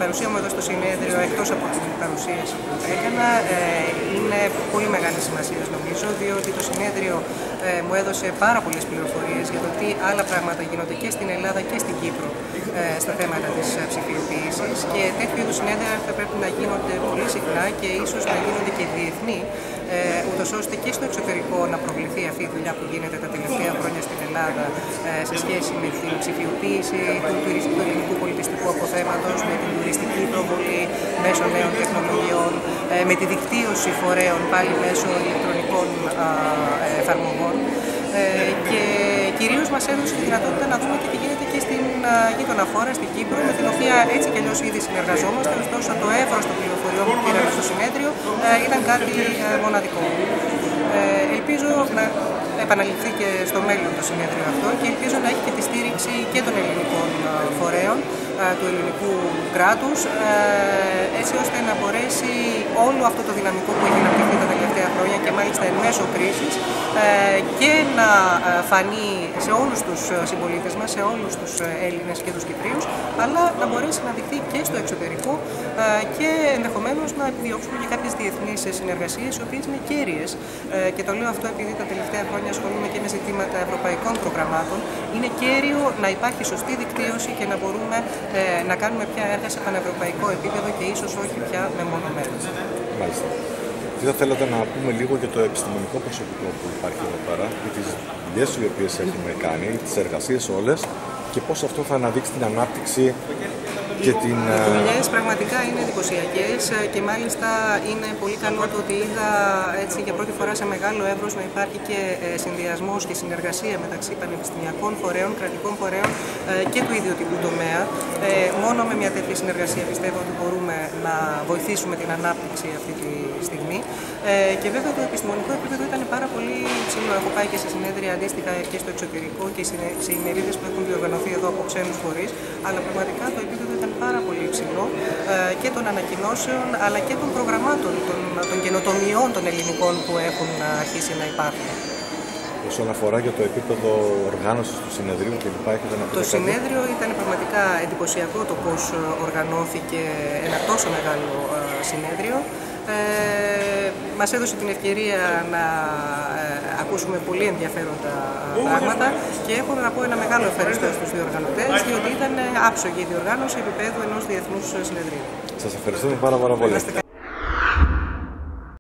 παρουσία μου εδώ στο συνέδριο, εκτός από την παρουσίαση που έκανα, είναι πολύ μεγάλη σημασία νομίζω, διότι το συνέδριο μου έδωσε πάρα πολλές πληροφορίες για το τι άλλα πράγματα γίνονται και στην Ελλάδα και στην Κύπρο στα θέματα της ψηφιοποίησης, και τέτοιου είδους συνέδρια θα πρέπει να γίνονται πολύ συχνά και ίσως να γίνονται και διεθνή, ούτως ώστε και στο εξωτερικό να προβληθεί αυτή η δουλειά που γίνεται τα τελευταία χρόνια στην Ελλάδα σε σχέση με την ψηφιοποίηση του ελληνικού πολιτιστικού αποθέματος, με την τουριστική προβολή μέσω νέων τεχνολογιών, με τη δικτύωση φορέων πάλι μέσω ηλεκτρονικών εφαρμογών, και κυρίως μας έδωσε τη δυνατότητα να δούμε και τι γίνεται και στην γείτονα χώρα, στην Κύπρο, με την οποία έτσι κι αλλιώς ήδη συνεργαζόμαστε, ωστόσο το εύρος των πληροφοριών που πήραμε στο συνέδριο ήταν κάτι μοναδικό. Ελπίζω να επαναληφθεί και στο μέλλον το συνέδριο αυτό και ελπίζω να έχει και τη στήριξη και των ελληνικών φορέων, του ελληνικού κράτους, έτσι ώστε να μπορέσει όλο αυτό το δυναμικό που έχει αναπτυχθεί τα τελευταία χρόνια και μάλιστα εν μέσω κρίσης και να φανεί σε όλους τους συμπολίτες μας, σε όλους τους Έλληνες και τους Κυπρίους, αλλά να μπορέσει να δειχθεί και στο εξωτερικό και ενδεχομένως να επιδιώξουμε και κάποιες διεθνείς συνεργασίες, οι οποίες είναι κέρυες, και το λέω αυτό επειδή τα τελευταία χρόνια ασχολούμαι και με ζητήματα ευρωπαϊκών προγραμμάτων. Είναι κέριο να υπάρχει σωστή δικτύωση και να μπορούμε να κάνουμε πια έργα σε πανευρωπαϊκό επίπεδο και ίσως όχι πια μεμονωμένα. Μάλιστα. Τι θα θέλατε να πούμε λίγο για το επιστημονικό προσωπικό που υπάρχει εδώ πέρα, για τις δουλειές οι οποίες έχουμε κάνει, τις εργασίες όλες, και πώς αυτό θα αναδείξει την ανάπτυξη και την... Οι δουλειές πραγματικά είναι εντυπωσιακές και μάλιστα είναι πολύ καλό το ότι είδα έτσι για πρώτη φορά σε μεγάλο εύρος να υπάρχει και συνδυασμός και συνεργασία μεταξύ πανεπιστημιακών φορέων, κρατικών φορέων και του ιδιωτικού τομέα. Μόνο με μια τέτοια συνεργασία πιστεύω ότι μπορούμε να βοηθήσουμε την ανάπτυξη αυτή τη στιγμή. Και βέβαια το επιστημονικό επίπεδο ήταν πάρα πολύ ψηλό. Έχω πάει και σε συνέδρια αντίστοιχα και στο εξωτερικό και σε ημερίδες που έχουν διοργανωθεί εδώ από ξένους φορείς, αλλά πραγματικά το επίπεδο ήταν πάρα πολύ υψηλό και των ανακοινώσεων αλλά και των προγραμμάτων, των καινοτομιών των ελληνικών που έχουν αρχίσει να υπάρχουν. Όσον αφορά για το επίπεδο οργάνωσης του συνεδρίου κλπ. Το συνέδριο ήταν πραγματικά εντυπωσιακό το πώς οργανώθηκε ένα τόσο μεγάλο συνέδριο. Μας έδωσε την ευκαιρία να ακούσουμε πολύ ενδιαφέροντα πράγματα και έχω να πω ένα μεγάλο ευχαριστώ στους διοργανωτές, διότι ήταν άψογη η διοργάνωση επίπεδου ενός διεθνούς συνεδρίου. Σας ευχαριστούμε πάρα πολύ.